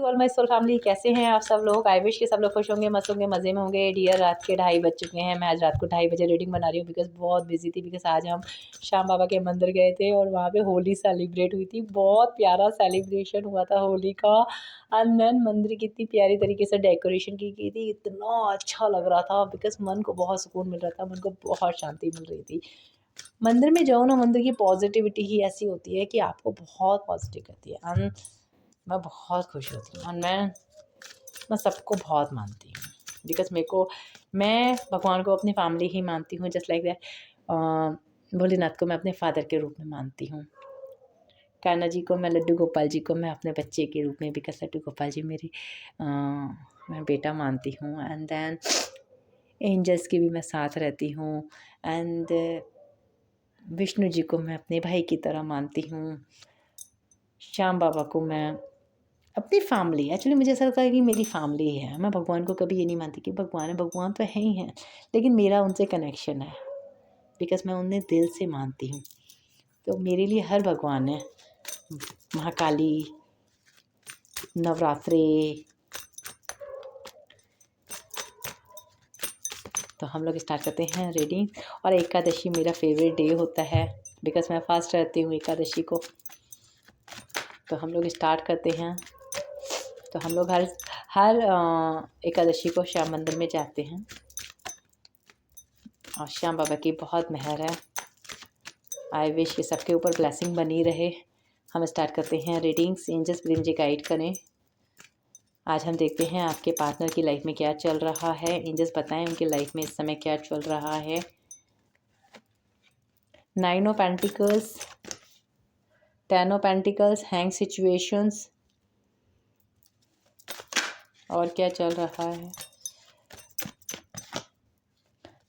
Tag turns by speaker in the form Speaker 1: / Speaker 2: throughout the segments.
Speaker 1: To all my soul family, कैसे हैं आप सब लोग। आई विश कि सब लोग खुश होंगे, मस्त होंगे, मज़े में होंगे। डियर, रात के 2:30 बज चुके हैं। मैं आज रात को 2:30 बजे रीडिंग बना रही हूँ बिकॉज़ बहुत बिजी थी। बिकॉज़ आज हम श्याम बाबा के मंदिर गए थे और वहाँ पे होली सेलिब्रेट हुई थी। बहुत प्यारा सेलिब्रेशन हुआ था होली का। एंड देन मंदिर की इतनी प्यारी तरीके से डेकोरेशन की गई थी, इतना अच्छा लग रहा था बिकॉज़ मन को बहुत सुकून मिल रहा था, मन को बहुत शांति मिल रही थी। मंदिर में जाओ ना, मंदिर की पॉजिटिविटी ही ऐसी होती है कि आपको बहुत पॉजिटिव करती है। एंड मैं बहुत खुश होती हूँ। और मैं सबको बहुत मानती हूँ बिकॉज़ मैं भगवान को अपनी फैमिली ही मानती हूँ। जस्ट लाइक दैट भोलेनाथ को मैं अपने फादर के रूप में मानती हूँ। कान्हा जी को, मैं लड्डू गोपाल जी को मैं अपने बच्चे के रूप में, बिकॉज़ लड्डू गोपाल जी मैं बेटा मानती हूँ। एंड देन एंजल्स की भी मैं साथ रहती हूँ। एंड विष्णु जी को मैं अपने भाई की तरह मानती हूँ। श्याम बाबा को मैं अपनी फैमिली, एक्चुअली मुझे ऐसा लगता है कि मेरी फैमिली है। मैं भगवान को कभी ये नहीं मानती कि भगवान है, भगवान तो है ही हैं, लेकिन मेरा उनसे कनेक्शन है बिकॉज़ मैं उन्हें दिल से मानती हूँ। तो मेरे लिए हर भगवान है। महाकाली, नवरात्रे। तो हम लोग स्टार्ट करते हैं रीडिंग। और एकादशी मेरा फेवरेट डे होता है बिकॉज़ मैं फास्ट रहती हूँ एकादशी को। तो हम लोग स्टार्ट करते हैं। तो हम लोग हर एकादशी को श्याम मंदिर में जाते हैं और श्याम बाबा की बहुत मेहर है। आई विश कि सबके ऊपर ब्लेसिंग बनी रहे। हम स्टार्ट करते हैं रीडिंग्स। एंजल्स प्लीज मुझे गाइड करें। आज हम देखते हैं आपके पार्टनर की लाइफ में क्या चल रहा है। एंजल्स बताएं उनकी लाइफ में इस समय क्या चल रहा है। 9 of pentacles, 10 of pentacles, hang situations, और क्या चल रहा है।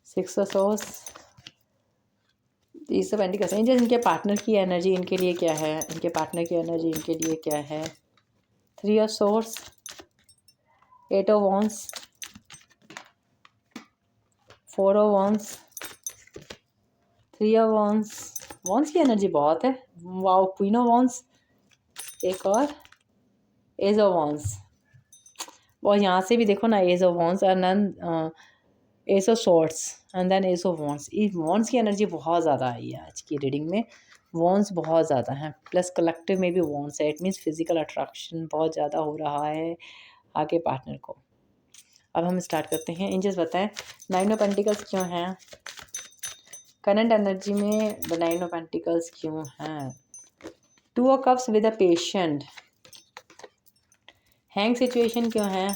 Speaker 1: 6 of swords, 30 of pentacles. Angels इनके पार्टनर की एनर्जी इनके लिए क्या है, इनके पार्टनर की एनर्जी इनके लिए क्या है। 3 of source, 8 of wands, 4 of wands, 3 of wands. Wands की एनर्जी बहुत है। वाओ, क्वीन ऑफ वॉन्ड्स, एक और एज ऑफ वॉन्ड्स। और यहाँ से भी देखो ना, ace of wands and then ace of swords and then ace of wands. ये वॉन्ड्स की एनर्जी बहुत ज़्यादा आई है आज की रीडिंग में। वॉन्ड्स बहुत ज़्यादा हैं, प्लस कलेक्टिव में भी वॉन्ड्स है। इट मीन्स फिजिकल अट्रैक्शन बहुत ज़्यादा हो रहा है आगे पार्टनर को। अब हम स्टार्ट करते हैं। एंजल्स बताएं 9 ऑफ पेंटिकल्स क्यों हैं करंट एनर्जी में। 9 ऑफ पेंटिकल्स क्यों हैं। 2 of cups with a patient. Hang situation क्यों है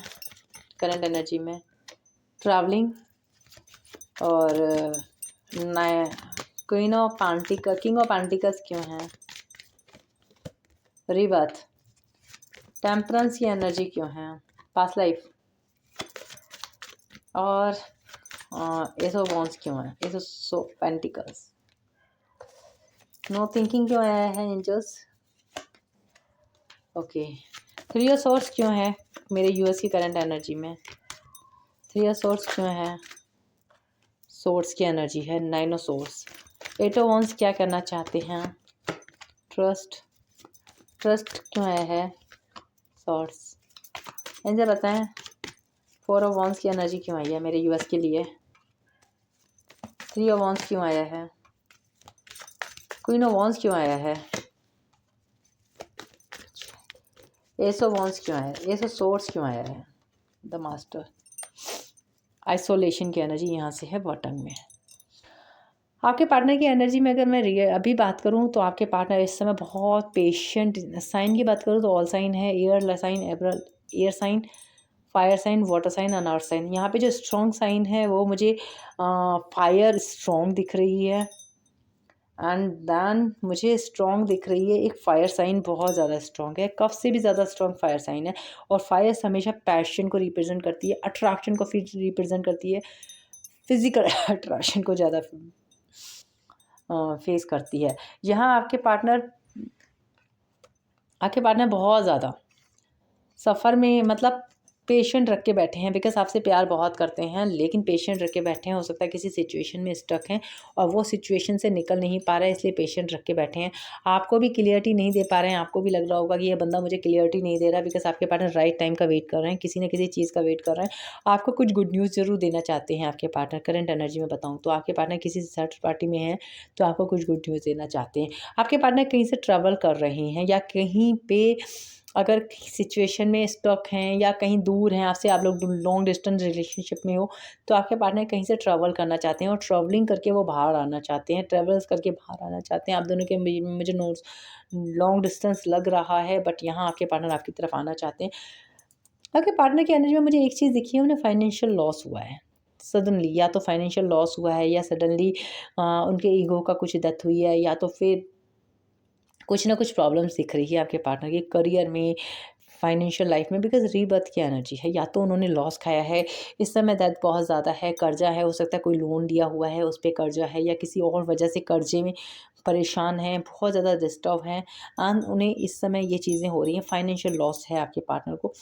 Speaker 1: करंट एनर्जी में। ट्रैवलिंग और नए queen of pentacle, king of pentacles क्यों है। रीबर्थ, टेम्परेंस की एनर्जी क्यों है। पास्ट लाइफ और एस ऑफ वॉन्ड्स क्यों है। Ace of pentacles. No thinking क्यों आया है एंजल्स। ओके। 3 ऑफ सोर्स क्यों है मेरे यूएस की करंट एनर्जी में। 3 ऑफ सोर्स क्यों है। सोर्स की एनर्जी है। 9 ऑफ सोर्स। 8 ऑफ वॉन्ड्स क्या करना चाहते हैं। ट्रस्ट, ट्रस्ट क्यों आया है। सोर्स। एंजल बताएं 4 ऑफ वॉन्ड्स की एनर्जी क्यों आई है मेरे यूएस के लिए। 3 ऑफ वॉन्ड्स क्यों आया है। क्वीन ऑफ वॉन्ड्स क्यों आया है। एस ऑफ वॉन्ड्स क्यों आया है। एस ऑफ सोर्स क्यों आया है। The master. आइसोलेशन की एनर्जी यहाँ से है बॉटम में। आपके पार्टनर की एनर्जी में अगर मैं अभी बात करूँ तो आपके पार्टनर इस समय बहुत पेशेंट। साइन की बात करूँ तो ऑल साइन है, air sign, air sign, fire sign, water sign and earth sign. यहाँ पे जो स्ट्रॉन्ग साइन है वो मुझे फायर स्ट्रॉन्ग दिख रही है। एंड देन मुझे स्ट्रॉन्ग दिख रही है एक फायर साइन, बहुत ज़्यादा स्ट्रॉन्ग है। कफ से भी ज़्यादा स्ट्रॉन्ग फायर साइन है। और फायर हमेशा पैशन को रिप्रेजेंट करती है, अट्रैक्शन को फिर रिप्रेजेंट करती है, फिजिकल अट्रैक्शन को ज़्यादा फेस करती है। यहाँ आपके पार्टनर बहुत ज़्यादा सफ़र में, मतलब पेशेंट रख के बैठे हैं, बिकॉज़ आपसे प्यार बहुत करते हैं, लेकिन पेशेंट रख के बैठे हैं। हो सकता है किसी सिचुएशन में स्टक हैं और वो सिचुएशन से निकल नहीं पा रहा है, इसलिए पेशेंट रख के बैठे हैं। आपको भी क्लियरिटी नहीं दे पा रहे हैं, आपको भी लग रहा होगा कि ये बंदा मुझे क्लियरिटी नहीं दे रहा, बिकॉज़ आपके पार्टनर राइट टाइम का वेट कर रहे हैं, किसी न किसी चीज़ का वेट कर रहे हैं। आपको कुछ गुड न्यूज़ ज़रूर देना चाहते हैं आपके पार्टनर। करंट एनर्जी में बताऊँ तो आपके पार्टनर किसी थर्ड पार्टी में हैं, तो आपको कुछ गुड न्यूज़ देना चाहते हैं। आपके पार्टनर कहीं से ट्रैवल कर रहे हैं या कहीं पे अगर सिचुएशन में स्टक हैं या कहीं दूर हैं आपसे, आप लोग लॉन्ग डिस्टेंस रिलेशनशिप में हो, तो आपके पार्टनर कहीं से ट्रैवल करना चाहते हैं और ट्रैवलिंग करके वो बाहर आना चाहते हैं, ट्रैवल्स करके बाहर आना चाहते हैं। आप दोनों के मुझे नोट्स लॉन्ग डिस्टेंस लग रहा है, बट यहाँ आपके पार्टनर आपकी तरफ आना चाहते हैं। आपके पार्टनर की एनर्जी में मुझे एक चीज़ दिखी है, उन्हें फाइनेंशियल लॉस हुआ है सडनली, या तो फाइनेंशियल लॉस हुआ है या सडनली उनके ईगो का कुछ डेथ हुई है, या तो फिर कुछ ना कुछ प्रॉब्लम्स दिख रही है आपके पार्टनर के करियर में, फाइनेंशियल लाइफ में, बिकॉज़ रीबर्थ की एनर्जी है। या तो उन्होंने लॉस खाया है, इस समय डेब्ट बहुत ज़्यादा है, कर्जा है, हो सकता है कोई लोन लिया हुआ है उस पे कर्जा है, या किसी और वजह से कर्जे में परेशान हैं, बहुत ज़्यादा डिस्टर्ब हैं एंड उन्हें इस समय ये चीज़ें हो रही हैं। फाइनेंशियल लॉस है आपके पार्टनर को।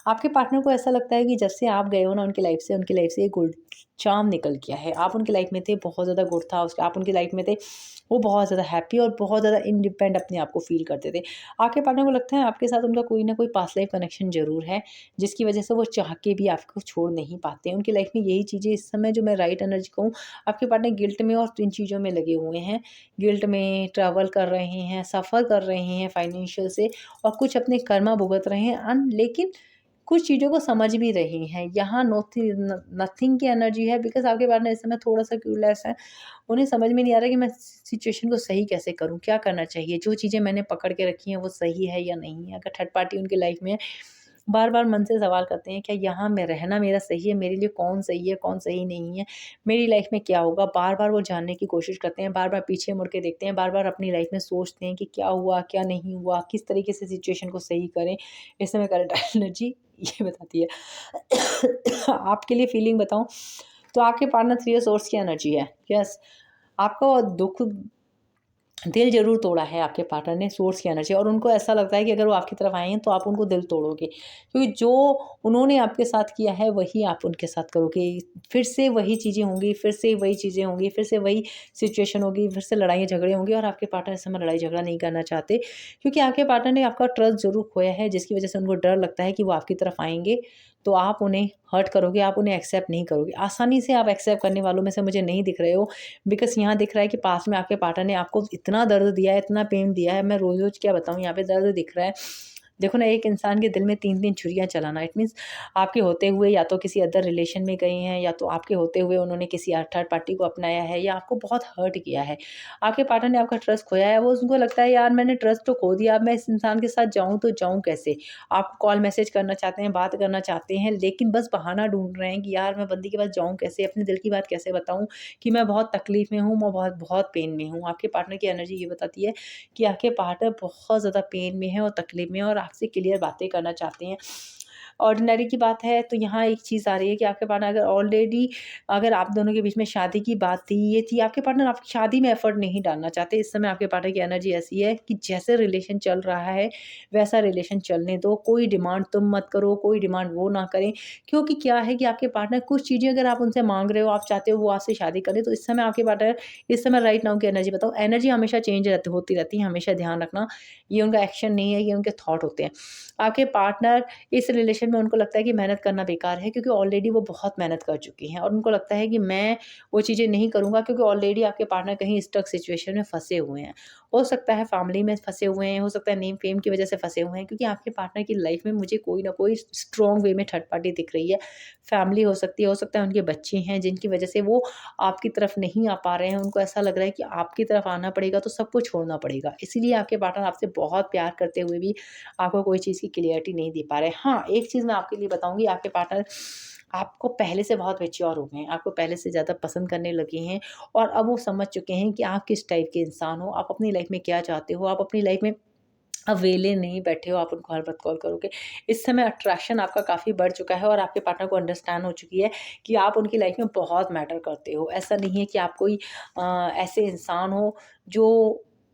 Speaker 1: आपके पार्टनर को ऐसा लगता है कि जब से आप गए हो ना उनकी लाइफ से, उनकी लाइफ से एक गुड चार्म निकल गया है। आप उनकी लाइफ में थे, बहुत ज़्यादा गुड था उसका, आप उनकी लाइफ में थे, वो बहुत ज़्यादा हैप्पी और बहुत ज़्यादा इंडिपेंडेंट अपने आप को फ़ील करते थे। आपके पार्टनर को लगता है आपके साथ उनका कोई ना कोई पास्ट लाइफ कनेक्शन ज़रूर है, जिसकी वजह से वो चाह के भी आपको छोड़ नहीं पाते हैं। उनकी लाइफ में यही चीज़ें इस समय, जो मैं राइट एनर्जी कहूँ, आपके पार्टनर गिल्ट में और इन चीज़ों में लगे हुए हैं। गिल्ट में ट्रैवल कर रहे हैं, सफ़र कर रहे हैं फाइनेंशियल से, और कुछ अपने कर्मा भुगत रहे हैं लेकिन कुछ चीज़ों को समझ भी रही हैं। यहाँ नथिंग की एनर्जी है, बिकॉज़ आपके पार्टनर इस समय थोड़ा-सा क्यूलेस है। उन्हें समझ में नहीं आ रहा कि मैं सिचुएशन को सही कैसे करूँ, क्या करना चाहिए? जो चीज़ें मैंने पकड़ के रखी हैं वो सही है या नहीं है? अगर थर्ड पार्टी उनकी लाइफ़ में है, बार-बार मन से सवाल करते हैं, क्या यहाँ मैं रहना मेरा सही है? मेरे लिए कौन सही है, कौन सही नहीं है? मेरी लाइफ़ में क्या होगा? बार-बार वो जानने की कोशिश करते हैं, बार-बार पीछे मुड़ के देखते हैं, बार-बार अपनी लाइफ़ में सोचते हैं कि क्या हुआ, क्या नहीं हुआ? किस तरीके से सिचुएशन को सही करें? इस समय करंट एनर्जी ये बताती है। आपके लिए फीलिंग बताऊँ, तो आपके पार्टनर थ्री ऑफ सोर्ड्स की एनर्जी है। यस, आपका दुःख दिल ज़रूर तोड़ा है आपके पार्टनर ने, सोर्स की एनर्जी, और उनको ऐसा लगता है कि अगर वो आपकी तरफ आए हैं तो आप उनको दिल तोड़ोगे, क्योंकि जो उन्होंने आपके साथ किया है वही आप उनके साथ करोगे। फिर से वही चीज़ें होंगी, फिर से वही चीज़ें होंगी, फिर से वही सिचुएशन होगी, फिर से लड़ाई झगड़े होंगे, और आपके पार्टनर इस समय लड़ाई झगड़ा नहीं करना चाहते, क्योंकि आपके पार्टनर ने आपका ट्रस्ट ज़रूर खोया है, जिसकी वजह से उनको डर लगता है कि वो आपकी तरफ आएँगे तो आप उन्हें हर्ट करोगे, आप उन्हें एक्सेप्ट नहीं करोगे। आसानी से आप एक्सेप्ट करने वालों में से मुझे नहीं दिख रहे हो, बिकॉज़ यहाँ दिख रहा है कि पास्ट में आपके पार्टनर ने आपको इतना दर्द दिया है, इतना पेन दिया है, मैं रोज़-रोज़ क्या बताऊँ, यहाँ पे दर्द दिख रहा है। देखो ना, एक इंसान के दिल में 3-3 छुरियाँ चलाना, इट मीन्स आपके होते हुए या तो किसी अदर रिलेशन में गए हैं, या तो आपके होते हुए उन्होंने किसी थर्ड पार्टी को अपनाया है, या आपको बहुत हर्ट किया है। आपके पार्टनर ने आपका ट्रस्ट खोया है, वो उनको लगता है यार मैंने ट्रस्ट तो खो दिया, अब मैं इस इंसान के साथ जाऊँ तो जाऊँ कैसे? आप कॉल मैसेज करना चाहते हैं, बात करना चाहते हैं, लेकिन बस बहाना ढूँढ रहे हैं कि यार मैं बंदी के पास जाऊँ कैसे? अपने दिल की बात कैसे बताऊँ कि मैं बहुत तकलीफ़ में हूँ, मैं बहुत बहुत पेन में हूँ। आपके पार्टनर की एनर्जी ये बताती है कि आपके पार्टनर बहुत ज़्यादा पेन में है और तकलीफ़ में है, और आपसे क्लियर बातें करना चाहते हैं। ऑर्डिनरी की बात है तो यहाँ एक चीज़ आ रही है कि आपके पार्टनर अगर आप दोनों के बीच में शादी की बात थी, ये थी, आपके पार्टनर आपकी शादी में एफ़र्ट नहीं डालना चाहते। इस समय आपके पार्टनर की एनर्जी ऐसी है कि जैसे रिलेशन चल रहा है, वैसा रिलेशन चलने दो। कोई डिमांड तुम मत करो, कोई डिमांड वो ना करें। क्योंकि क्या है कि आपके पार्टनर कुछ चीज़ें अगर आप उनसे माँग रहे हो, आप चाहते हो वो आपसे शादी करें, तो इस समय आपके पार्टनर, इस समय राइट नाउ की एनर्जी बताओ, एनर्जी हमेशा चेंज होती रहती है, हमेशा ध्यान रखना। ये उनका एक्शन नहीं है, ये उनके थॉट होते हैं। आपके पार्टनर इस रिलेशन में, उनको लगता है कि मेहनत करना बेकार है, क्योंकि ऑलरेडी वो बहुत मेहनत कर चुकी हैं, और उनको लगता है कि मैं वो चीज़ें नहीं करूँगा, क्योंकि ऑलरेडी आपके पार्टनर कहीं स्टक सिचुएशन में फँसे हुए हैं। हो सकता है फैमिली में फँसे हुए हैं, हो सकता है नेम फेम की वजह से फँसे हुए हैं, क्योंकि आपके पार्टनर की लाइफ में मुझे कोई ना कोई स्ट्रॉन्ग वे में थर्ड पार्टी दिख रही है। फैमिली हो सकती है, हो सकता है उनके बच्चे हैं जिनकी वजह से वो आपकी तरफ नहीं आ पा रहे हैं। उनको ऐसा लग रहा है कि आपकी तरफ आना पड़ेगा तो सबको छोड़ना पड़ेगा। इसीलिए आपके पार्टनर आपसे बहुत प्यार करते हुए भी आपको कोई चीज़ की क्लियरिटी नहीं दे पा रहे हैं। हाँ, एक चीज़ मैं आपके लिए बताऊँगी, आपके पार्टनर आपको पहले से बहुत मैच्योर हो गए हैं, आपको पहले से ज़्यादा पसंद करने लगे हैं, और अब वो समझ चुके हैं कि आप किस टाइप के इंसान हो, आप अपनी लाइफ़ में क्या चाहते हो, आप अपनी लाइफ़ में अवेले नहीं बैठे हो, आप उनको हर वक़्त कॉल करोगे। इस समय अट्रैक्शन आपका काफ़ी बढ़ चुका है, और आपके पार्टनर को अंडरस्टैंड हो चुकी है कि आप उनकी लाइफ़ में बहुत मैटर करते हो। ऐसा नहीं है कि आप कोई ऐसे इंसान हो जो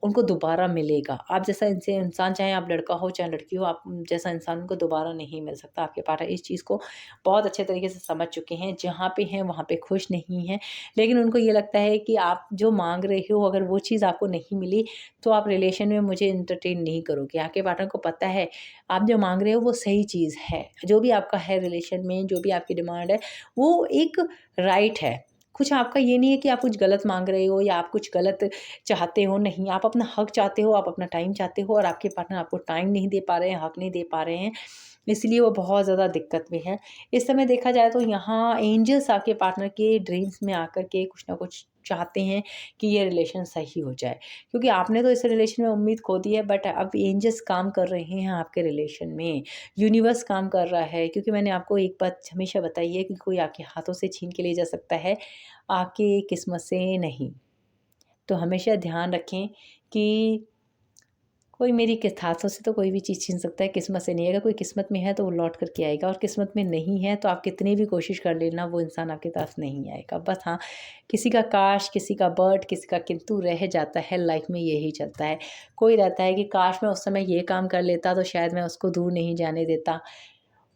Speaker 1: उनको दोबारा मिलेगा। आप जैसा इनसे इंसान, चाहे आप लड़का हो चाहे लड़की हो, आप जैसा इंसान उनको दोबारा नहीं मिल सकता। आपके पार्टनर इस चीज़ को बहुत अच्छे तरीके से समझ चुके हैं। जहाँ पे हैं वहाँ पे खुश नहीं हैं, लेकिन उनको ये लगता है कि आप जो माँग रहे हो अगर वो चीज़ आपको नहीं मिली तो आप रिलेशन में मुझे एंटरटेन नहीं करोगे। आपके पार्टनर को पता है आप जो माँग रहे हो वो सही चीज़ है। जो भी आपका है रिलेशन में, जो भी आपकी डिमांड है वो एक राइट है। कुछ आपका ये नहीं है कि आप कुछ गलत माँग रहे हो या आप कुछ गलत चाहते हो, नहीं, आप अपना हक चाहते हो, आप अपना टाइम चाहते हो और आपके पार्टनर आपको टाइम नहीं दे पा रहे हैं, हक नहीं दे पा रहे हैं, इसलिए वो बहुत ज़्यादा दिक्कत में है। इस समय देखा जाए तो यहाँ एंजल्स आपके पार्टनर के ड्रीम्स में आकर के कुछ ना कुछ चाहते हैं कि ये रिलेशन सही हो जाए, क्योंकि आपने तो इस रिलेशन में उम्मीद खो दी है, बट अब एंजल्स काम कर रहे हैं आपके रिलेशन में, यूनिवर्स काम कर रहा है। क्योंकि मैंने आपको एक बात हमेशा बताई है कि कोई आपके हाथों से छीन के ले जा सकता है, आपकी किस्मत से नहीं। तो हमेशा ध्यान रखें कि कोई मेरी हाथों से तो कोई भी चीज़ छीन सकता है, किस्मत से नहीं। अगर कोई किस्मत में है तो वो लौट कर के आएगा, और किस्मत में नहीं है तो आप कितनी भी कोशिश कर लेना वो इंसान आपके पास नहीं आएगा। बस हाँ, किसी का काश, किसी का बट, किसी का किंतु रह जाता है, लाइफ में यही चलता है। कोई रहता है कि काश मैं उस समय ये काम कर लेता तो शायद मैं उसको दूर नहीं जाने देता,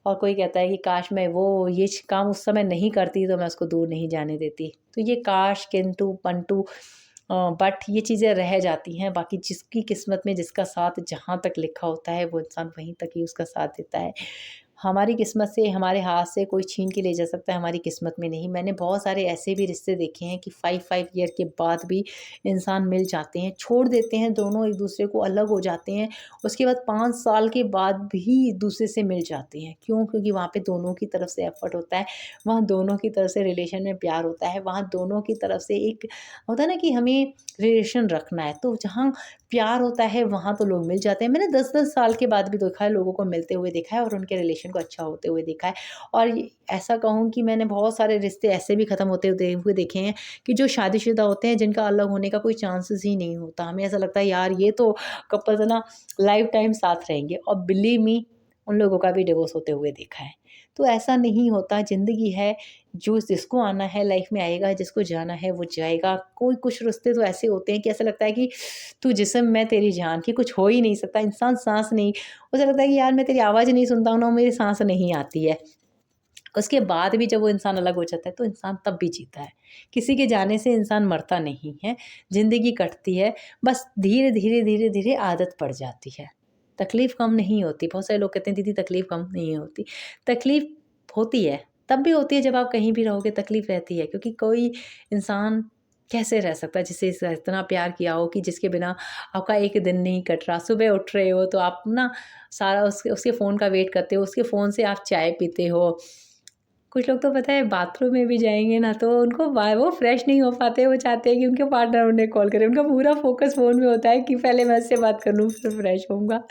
Speaker 1: और कोई कहता है कि काश मैं वो ये काम उस समय नहीं करती तो मैं उसको दूर नहीं जाने देती। तो ये काश, किंतु, परंतु, बट ये चीज़ें रह जाती हैं। बाकी जिसकी किस्मत में जिसका साथ जहाँ तक लिखा होता है वो इंसान वहीं तक ही उसका साथ देता है। हमारी किस्मत से, हमारे हाथ से कोई छीन के ले जा सकता है, हमारी किस्मत में नहीं। मैंने बहुत सारे ऐसे भी रिश्ते देखे हैं कि 5 ईयर के बाद भी इंसान मिल जाते हैं, छोड़ देते हैं, दोनों एक दूसरे को अलग हो जाते हैं। उसके बाद 5 साल के बाद भी एक दूसरे से मिल जाते हैं। क्यों? क्योंकि वहाँ पे दोनों की तरफ से एफ़र्ट होता है, वहाँ दोनों की तरफ से रिलेशन में प्यार होता है, वहाँ दोनों की तरफ से एक होता है ना कि हमें रिलेशन रखना है। तो जहाँ प्यार होता है वहाँ तो लोग मिल जाते हैं। मैंने 10-10 साल के बाद भी देखा है, लोगों को मिलते हुए देखा है और उनके रिलेशन को अच्छा होते हुए देखा है। और ये ऐसा कहूँ कि मैंने बहुत सारे रिश्ते ऐसे भी ख़त्म होते हुए देखे हैं कि जो शादीशुदा होते हैं, जिनका अलग होने का कोई चांसेस ही नहीं होता। हमें ऐसा लगता है यार ये तो कपल्स है ना, लाइफ टाइम साथ रहेंगे, और बिलीव मी उन लोगों का भी डिवोर्स होते हुए देखा है। तो ऐसा नहीं होता, ज़िंदगी है, जो जिसको आना है लाइफ में आएगा, जिसको जाना है वो जाएगा। कोई कुछ रिश्ते तो ऐसे होते हैं कि ऐसा लगता है कि तू जिस्म मैं तेरी जान, कि कुछ हो ही नहीं सकता। इंसान साँस नहीं, उसे लगता है कि यार मैं तेरी आवाज़ नहीं सुनता हूँ ना, मेरी साँस नहीं आती है। उसके बाद भी जब वो इंसान अलग हो जाता है तो इंसान तब भी जीता है। किसी के जाने से इंसान मरता नहीं है, ज़िंदगी कटती है, बस धीरे-धीरे, धीरे-धीरे आदत पड़ जाती है। तकलीफ़ कम नहीं होती। बहुत सारे लोग कहते हैं दीदी तकलीफ़ कम नहीं होती। तकलीफ़ होती है, तब भी होती है जब आप कहीं भी रहोगे, तकलीफ़ रहती है, क्योंकि कोई इंसान कैसे रह सकता है जिसे इतना प्यार किया हो कि जिसके बिना आपका एक दिन नहीं कट रहा। सुबह उठ रहे हो तो आप ना सारा उसके उसके फ़ोन का वेट करते हो, उसके फ़ोन से आप चाय पीते हो। कुछ लोग तो पता है बाथरूम में भी जाएँगे ना तो उनको वो फ्रेश नहीं हो पाते, वो चाहते हैं कि उनके पार्टनर उन्हें कॉल करें। उनका पूरा फ़ोकस फ़ोन में होता है कि पहले मैं उससे बात कर लूँ फिर फ्रेश होऊँगा।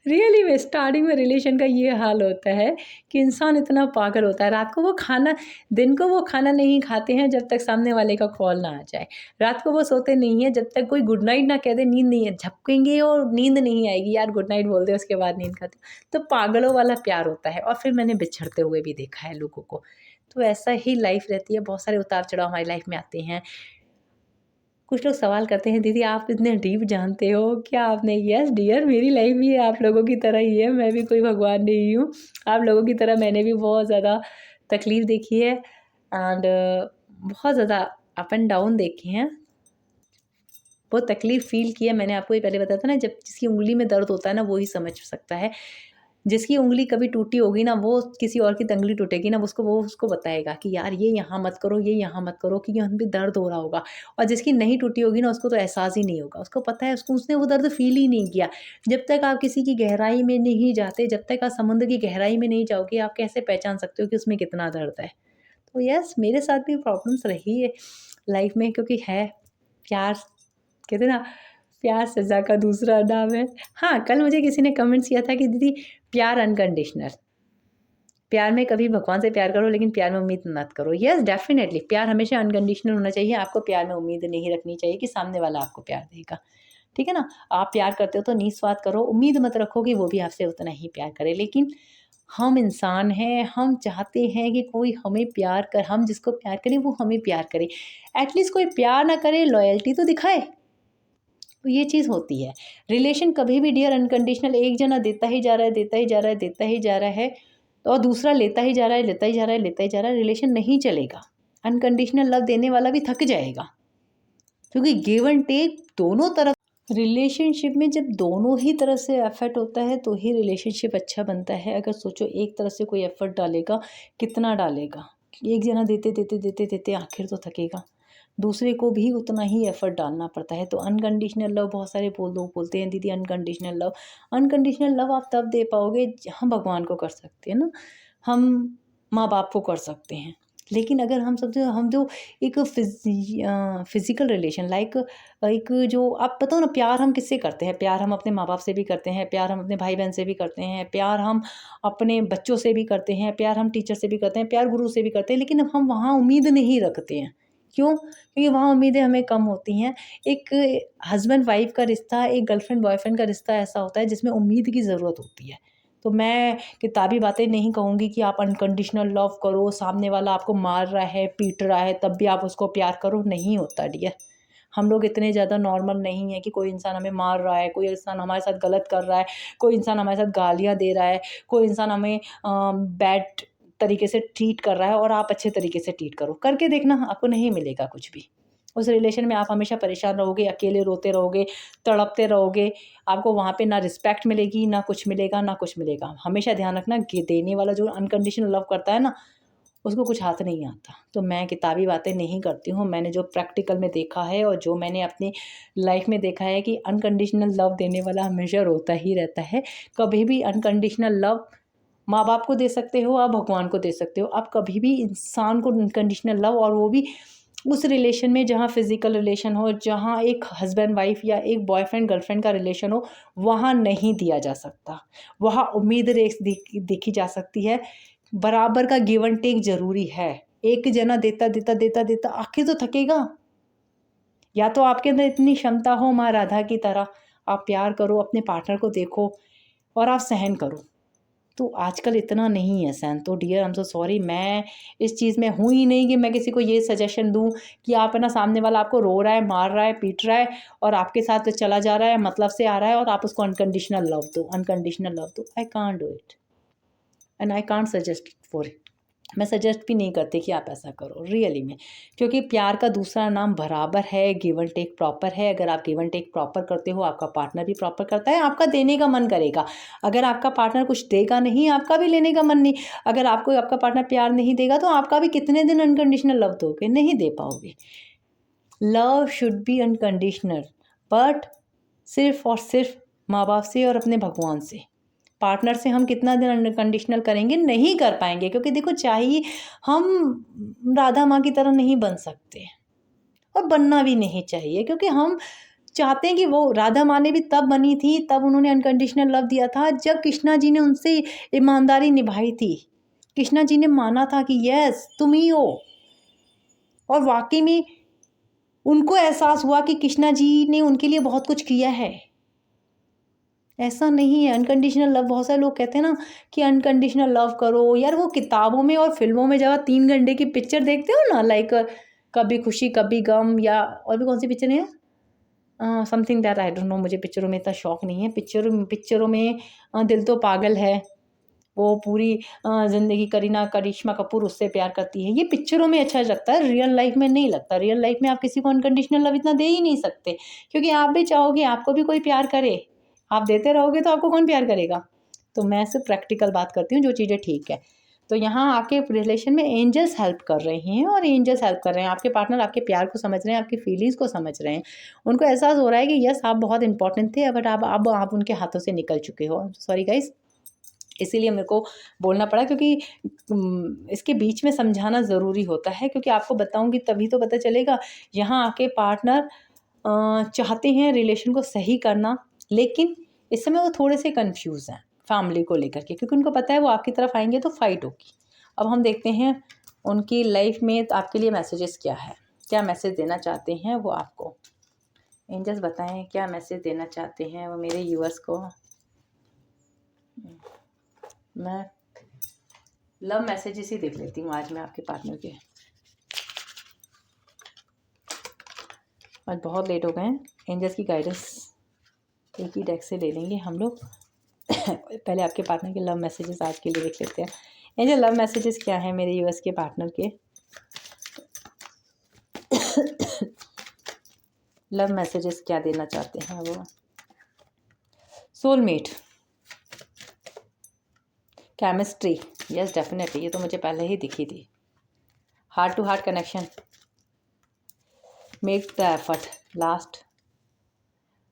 Speaker 1: रियली में स्टार्टिंग में रिलेशन का ये हाल होता है कि इंसान इतना पागल होता है। रात को वो खाना दिन को वो खाना नहीं खाते हैं जब तक सामने वाले का कॉल ना आ जाए। रात को वो सोते नहीं हैं जब तक कोई गुड नाइट ना कह दे, नींद नहीं है। झपकेंगे और नींद नहीं आएगी, यार गुड नाइट बोल दे उसके बाद नींद खाते। तो पागलों वाला प्यार होता है, और फिर मैंने बिछड़ते हुए भी देखा है लोगों को। तो ऐसा ही लाइफ रहती है, बहुत सारे उतार-चढ़ाव हमारी लाइफ में आते हैं। कुछ लोग सवाल करते हैं, दीदी आप इतने डीप जानते हो क्या आपने? यस डियर, मेरी लाइफ भी आप लोगों की तरह ही है, मैं भी कोई भगवान नहीं हूँ। आप लोगों की तरह मैंने भी बहुत ज़्यादा तकलीफ़ देखी है, एंड बहुत ज़्यादा अप एंड डाउन देखे हैं। बहुत तकलीफ़ फ़ील की है। मैंने आपको ये पहले बताया था ना, जब जिसकी उँगली में दर्द होता है ना वो ही समझ सकता है। जिसकी उँगली कभी टूटी होगी ना, वो किसी और की तंगली टूटेगी ना, वो उसको बताएगा कि यार ये यहाँ मत करो, ये यहाँ मत करो, कि यहाँ भी दर्द हो रहा होगा। और जिसकी नहीं टूटी होगी ना, उसको तो एहसास ही नहीं होगा। उसको पता है, उसने वो दर्द फ़ील ही नहीं किया। जब तक आप किसी की गहराई में नहीं जाते, जब तक आप समुद्र की गहराई में नहीं जाओगे, आप कैसे पहचान सकते हो कि उसमें कितना दर्द है? तो यस, मेरे साथ भी प्रॉब्लम्स रही है लाइफ़ में, क्योंकि है प्यार, कहते हैं ना, प्यार सज़ा का दूसरा नाम है। हाँ, कल मुझे किसी ने कमेंट्स किया था कि दीदी प्यार अनकंडीशनल, प्यार में कभी भगवान से प्यार करो लेकिन प्यार में उम्मीद मत करो। येस डेफ़िनेटली प्यार हमेशा अनकंडीशनल होना चाहिए। आपको प्यार में उम्मीद नहीं रखनी चाहिए कि सामने वाला आपको प्यार देगा। ठीक है ना? आप प्यार करते हो तो निस्वार्थ करो, उम्मीद मत रखो कि वो भी आपसे उतना ही प्यार करे। लेकिन हम इंसान हैं, हम चाहते हैं कि कोई हमें हम जिसको प्यार करें वो हमें प्यार करे। एटलीस्ट कोई प्यार ना करे, लॉयल्टी तो दिखाए। ये चीज़ होती है। रिलेशन कभी भी डियर अनकंडीशनल एक जना देता ही जा रहा है, देता ही जा रहा है, देता ही जा रहा है, और दूसरा लेता ही जा रहा है, लेता ही जा रहा है, लेता ही जा रहा है, रिलेशन नहीं चलेगा। अनकंडीशनल लव देने वाला भी थक जाएगा, क्योंकि गिव एंड टेक दोनों तरफ। रिलेशनशिप में जब दोनों ही तरफ से एफर्ट होता है तो ही रिलेशनशिप अच्छा बनता है। अगर सोचो एक तरफ से कोई एफर्ट डालेगा, कितना डालेगा? एक जना देते देते देते देते आखिर तो थकेगा, दूसरे को भी उतना ही एफर्ट डालना पड़ता है। तो अनकंडीशनल लव, बहुत सारे लोग बोलते हैं दीदी अनकंडीशनल लव, अनकंडीशनल लव आप तब दे पाओगे, हम भगवान को कर सकते हैं ना, हम माँ बाप को कर सकते हैं। लेकिन अगर हम जो एक फिजिकल रिलेशन लाइक, एक जो आप बताओ ना, प्यार हम किससे करते हैं? प्यार हम अपने माँ बाप से भी करते हैं, प्यार हम अपने भाई बहन से भी करते हैं, प्यार हम अपने बच्चों से भी करते हैं, प्यार हम टीचर से भी करते हैं, प्यार गुरु से भी करते हैं, लेकिन अब हम वहाँ उम्मीद नहीं रखते हैं। क्यों? क्योंकि वहाँ उम्मीदें हमें कम होती हैं। एक हस्बैंड वाइफ का रिश्ता, एक गर्लफ्रेंड बॉयफ्रेंड का रिश्ता ऐसा होता है जिसमें उम्मीद की ज़रूरत होती है। तो मैं किताबी बातें नहीं कहूँगी कि आप अनकंडीशनल लव करो, सामने वाला आपको मार रहा है, पीट रहा है, तब भी आप उसको प्यार करो, नहीं होता डियर। हम लोग इतने ज़्यादा नॉर्मल नहीं हैं कि कोई इंसान हमें मार रहा है, कोई इंसान हमारे साथ गलत कर रहा है, कोई इंसान हमारे साथ गालियाँ दे रहा है, कोई इंसान हमें बैड तरीके से ट्रीट कर रहा है और आप अच्छे तरीके से ट्रीट करो। करके देखना, आपको नहीं मिलेगा कुछ भी। उस रिलेशन में आप हमेशा परेशान रहोगे, अकेले रोते रहोगे, तड़पते रहोगे, आपको वहाँ पे ना रिस्पेक्ट मिलेगी, ना कुछ मिलेगा, ना कुछ मिलेगा। हमेशा ध्यान रखना कि देने वाला जो अनकंडीशनल लव करता है ना, उसको कुछ हाथ नहीं आता। तो मैं किताबी बातें नहीं करती हूँ, मैंने जो प्रैक्टिकल में देखा है और जो मैंने अपनी लाइफ में देखा है कि अनकंडीशनल लव देने वाला हमेशा रोता ही रहता है। कभी भी अनकंडीशनल लव माँ बाप को दे सकते हो, आप भगवान को दे सकते हो, आप कभी भी इंसान को अनकंडीशनल लव, और वो भी उस रिलेशन में जहाँ फिजिकल रिलेशन हो, जहाँ एक हस्बैंड वाइफ या एक बॉयफ्रेंड गर्लफ्रेंड का रिलेशन हो, वहाँ नहीं दिया जा सकता। वहाँ उम्मीद रेख देखी जा सकती है, बराबर का गिव एंड टेक ज़रूरी है। एक जना देता देता देता देता आखिर तो थकेगा। या तो आपके अंदर इतनी क्षमता हो माँ राधा की तरह, आप प्यार करो, अपने पार्टनर को देखो और आप सहन करो। तो आजकल इतना नहीं है सहन। तो dear I am so sorry, मैं इस चीज़ में हूँ ही नहीं कि मैं किसी को ये सजेशन दूँ कि आप है ना, सामने वाला आपको रो रहा है, मार रहा है, पीट रहा है और आपके साथ चला जा रहा है, मतलब से आ रहा है, और आप उसको अनकंडीशनल लव दो, अनकंडीशनल लव दो। I can't do it and I can't suggest for it. मैं सजेस्ट भी नहीं करती कि आप ऐसा करो रियली में, क्योंकि प्यार का दूसरा नाम बराबर है, गिव एंड टेक प्रॉपर है। अगर आप गिव एंड टेक प्रॉपर करते हो, आपका पार्टनर भी प्रॉपर करता है, आपका देने का मन करेगा। अगर आपका पार्टनर कुछ देगा नहीं, आपका भी लेने का मन नहीं। अगर आपको आपका पार्टनर प्यार नहीं देगा तो आपका भी कितने दिन अनकंडीशनल लव दोगे? नहीं दे पाओगे। Love should be unconditional, but सिर्फ और सिर्फ माँ बाप से और अपने भगवान से। पार्टनर से हम कितना दिन अनकंडीशनल करेंगे? नहीं कर पाएंगे, क्योंकि देखो, चाहिए हम राधा माँ की तरह नहीं बन सकते और बनना भी नहीं चाहिए, क्योंकि हम चाहते हैं कि वो राधा माँ ने भी तब बनी थी, तब उन्होंने अनकंडीशनल लव दिया था जब कृष्णा जी ने उनसे ईमानदारी निभाई थी। कृष्णा जी ने माना था कि यस तुम ही हो, और वाकई में उनको एहसास हुआ कि कृष्णा जी ने उनके लिए बहुत कुछ किया है। ऐसा नहीं है अनकंडीशनल लव। बहुत सारे लोग कहते हैं ना कि अनकंडीशनल लव करो, यार वो किताबों में और फिल्मों में जब आप 3 घंटे की पिक्चर देखते हो ना, लाइक कभी खुशी कभी गम, या और भी कौन सी पिक्चर है, something that I don't know, मुझे पिक्चरों में इतना शौक नहीं है। पिक्चरों में दिल तो पागल है, वो पूरी ज़िंदगी करीना करिश्मा कपूर उससे प्यार करती है, ये पिक्चरों में अच्छा लगता है, रियल लाइफ में नहीं लगता। रियल लाइफ में आप किसी को अनकंडीशनल लव इतना दे ही नहीं सकते, क्योंकि आप भी चाहोगे आपको भी कोई प्यार करे, आप देते रहोगे तो आपको कौन प्यार करेगा? तो मैं सिर्फ प्रैक्टिकल बात करती हूँ, जो चीज़ें ठीक है। तो यहाँ आपके रिलेशन में एंजल्स हेल्प कर रहे हैं, और एंजल्स हेल्प कर रहे हैं, आपके पार्टनर आपके प्यार को समझ रहे हैं, आपकी फीलिंग्स को समझ रहे हैं। उनको एहसास हो रहा है कि यस आप बहुत इंपॉर्टेंट थे, बट अब आप उनके हाथों से निकल चुके हो। सॉरी गाइस, इसीलिए मेरे को बोलना पड़ा, क्योंकि इसके बीच में समझाना ज़रूरी होता है, क्योंकि आपको बताऊंगी तभी तो पता चलेगा। यहाँ आके पार्टनर चाहते हैं रिलेशन को सही करना, लेकिन इस समय वो थोड़े से कंफ्यूज हैं फैमिली को लेकर के, क्योंकि उनको पता है वो आपकी तरफ आएंगे तो फाइट होगी। अब हम देखते हैं उनकी लाइफ में आपके लिए मैसेजेस क्या है, क्या मैसेज देना चाहते हैं वो आपको। एंजल्स बताएं क्या मैसेज देना चाहते हैं वो मेरे व्यूअर्स को। मैं लव मैसेजेस ही देख लेती हूँ आज मैं आपके पार्टनर के। आज बहुत लेट हो गए हैं। एंजल्स की गाइडेंस एक ही डेक से ले लेंगे हम लोग। पहले आपके पार्टनर के लव मैसेजेस आज के लिए देख लेते हैं। एंजल, लव मैसेजेस क्या है मेरे यूएस के पार्टनर के? लव मैसेजेस क्या देना चाहते हैं वो? सोलमेट, केमिस्ट्री, यस डेफिनेटली, ये तो मुझे पहले ही दिखी थी। Heart to heart connection, make the effort, last,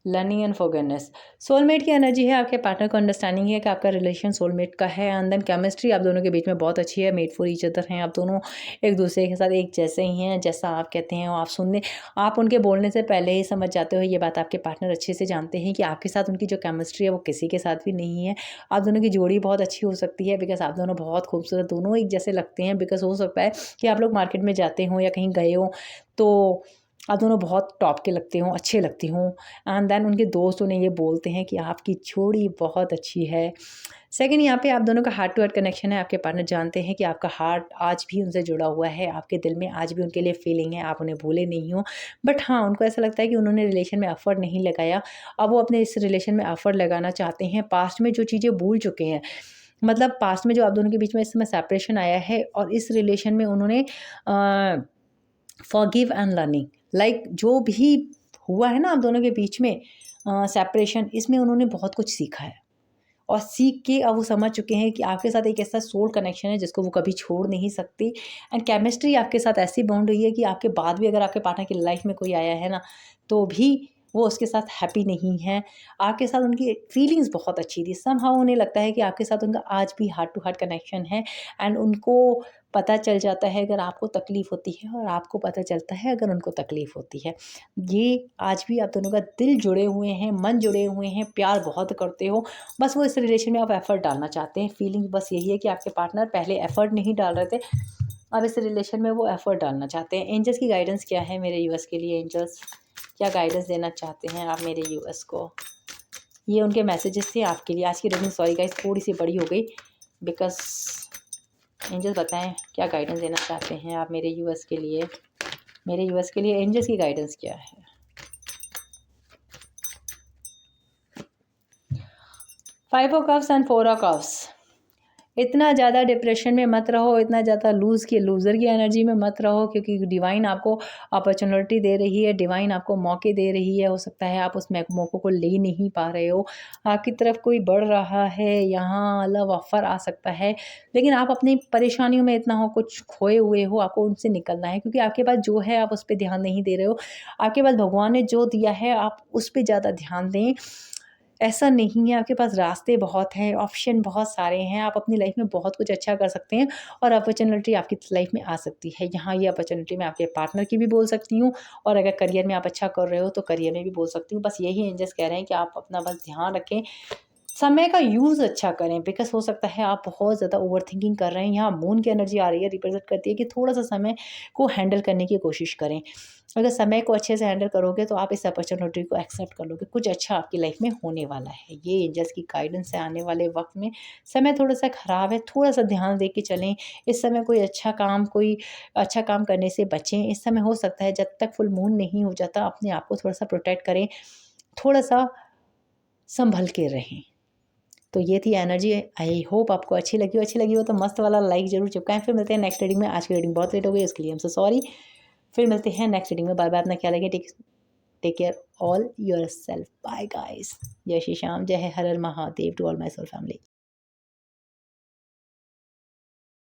Speaker 1: learning and forgiveness. Soulmate की एनर्जी है, आपके पार्टनर को अंडरस्टैंडिंग है कि आपका रिलेशन सोलमेट का है। एंड देन केमिस्ट्री आप दोनों के बीच में बहुत अच्छी है, मेड फॉर ईच अदर हैं आप दोनों, एक दूसरे के साथ एक जैसे ही हैं। जैसा आप कहते हैं आप सुनने, आप उनके बोलने से पहले ही समझ जाते हो। ये बात आपके पार्टनर अच्छे से जानते हैं कि आपके साथ उनकी जो केमिस्ट्री है वो किसी के साथ भी नहीं है। आप दोनों की जोड़ी बहुत अच्छी हो सकती है बिकॉज आप दोनों बहुत खूबसूरत, दोनों एक जैसे लगते हैं। बिकॉज हो सकता है कि आप लोग मार्केट में जाते हो या कहीं गए हो तो आप दोनों बहुत टॉप के लगते हो, अच्छे लगते हो। एंड देन उनके दोस्त उन्हें ये बोलते हैं कि आपकी जोड़ी बहुत अच्छी है। सेकंड, यहाँ पे आप दोनों का हार्ट टू हार्ट कनेक्शन है। आपके पार्टनर जानते हैं कि आपका हार्ट आज भी उनसे जुड़ा हुआ है, आपके दिल में आज भी उनके लिए फीलिंग है, आप उन्हें भूले नहीं हो। बट हाँ, उनको ऐसा लगता है कि उन्होंने रिलेशन में एफर्ट नहीं लगाया, अब वो अपने इस रिलेशन में एफर्ट लगाना चाहते हैं। पास्ट में जो चीज़ें भूल चुके हैं, मतलब पास्ट में जो आप दोनों के बीच में इस समय सेपरेशन आया है और इस रिलेशन में उन्होंने फॉरगिव एंड लर्निंग, लाइक जो भी हुआ है ना आप दोनों के बीच में सेपरेशन, इसमें उन्होंने बहुत कुछ सीखा है और सीख के अब वो समझ चुके हैं कि आपके साथ एक ऐसा सोल कनेक्शन है जिसको वो कभी छोड़ नहीं सकती। एंड केमिस्ट्री आपके साथ ऐसी बॉन्ड हुई है कि आपके बाद भी अगर आपके पार्टनर की लाइफ में कोई आया है ना तो भी वो उसके साथ हैप्पी नहीं है। आपके साथ उनकी फीलिंग्स बहुत अच्छी थी, समहाउ उन्हें लगता है कि आपके साथ उनका आज भी हार्ट टू हार्ट कनेक्शन है। एंड उनको पता चल जाता है अगर आपको तकलीफ़ होती है और आपको पता चलता है अगर उनको तकलीफ़ होती है। ये आज भी आप दोनों का दिल जुड़े हुए हैं, मन जुड़े हुए हैं, प्यार बहुत करते हो। बस वो इस रिलेशन में आप एफ़र्ट डालना चाहते हैं। फीलिंग बस यही है कि आपके पार्टनर पहले एफ़र्ट नहीं डाल रहे थे, अब इस रिलेशन में वो एफ़र्ट डालना चाहते हैं। एंजल्स की गाइडेंस क्या है मेरे यूएस के लिए? एंजल्स क्या गाइडेंस देना चाहते हैं आप मेरे यूएस को? ये उनके मैसेजेस थे आपके लिए। आज की रीडिंग सॉरी गाइस थोड़ी सी बड़ी हो गई बिकॉज़ एंजल्स बताएं क्या गाइडेंस देना चाहते हैं आप मेरे यूएस के लिए? मेरे यूएस के लिए एंजल्स की गाइडेंस क्या है? 5 of cups and 4 of cups. इतना ज़्यादा डिप्रेशन में मत रहो, इतना ज़्यादा लूज़र की एनर्जी में मत रहो, क्योंकि डिवाइन आपको अपॉर्चुनिटी दे रही है, डिवाइन आपको मौके दे रही है। हो सकता है आप उस मौक़ों को ले नहीं पा रहे हो, आपकी तरफ कोई बढ़ रहा है, यहाँ लव ऑफ़र आ सकता है, लेकिन आप अपनी परेशानियों में इतना हो कुछ खोए हुए हो, आपको उनसे निकलना है क्योंकि आपके पास जो है आप उस पर ध्यान नहीं दे रहे हो। आपके पास भगवान ने जो दिया है आप उस पर ज़्यादा ध्यान दें। ऐसा नहीं है, आपके पास रास्ते बहुत हैं, ऑप्शन बहुत सारे हैं, आप अपनी लाइफ में बहुत कुछ अच्छा कर सकते हैं और अपॉर्चुनिटी आपकी लाइफ में आ सकती है। यहाँ ये अपॉर्चुनिटी मैं आपके पार्टनर की भी बोल सकती हूँ और अगर करियर में आप अच्छा कर रहे हो तो करियर में भी बोल सकती हूँ। बस यही एंजल्स कह रहे हैं कि आप अपना बस ध्यान रखें, समय का यूज़ अच्छा करें बिकॉज़ हो सकता है आप बहुत ज़्यादा ओवरथिंकिंग कर रहे हैं। यहाँ मून की एनर्जी आ रही है, रिप्रेजेंट करती है कि थोड़ा-सा समय को हैंडल करने की कोशिश करें। अगर समय को अच्छे से हैंडल करोगे तो आप इस अपॉर्चुनिटी को एक्सेप्ट कर लोगे, कुछ अच्छा आपकी लाइफ में होने वाला है। ये एंजल्स की गाइडेंस है आने वाले वक़्त में। समय थोड़ा-सा ख़राब है, थोड़ा-सा ध्यान दे के चलें। इस समय कोई अच्छा काम करने से बचें। इस समय हो सकता है जब तक फुल मून नहीं हो जाता अपने आप को थोड़ा-सा प्रोटेक्ट करें, थोड़ा-सा सँभल के रहें। तो ये थी एनर्जी। आई होप आपको अच्छी लगी हो तो मस्त वाला लाइक ज़रूर चिपकाएँ। फिर मिलते हैं नेक्स्ट रीडिंग में। आज की रीडिंग बहुत लेट हो गई उसके लिए आई एम सो सॉरी। फिर मिलते हैं नेक्स्ट रीडिंग में। बाय बाय, अपना ख्याल रखिए। Take care all yourself. Bye guys. जय श्री श्याम, जय Har Har Mahadev to all my soul family.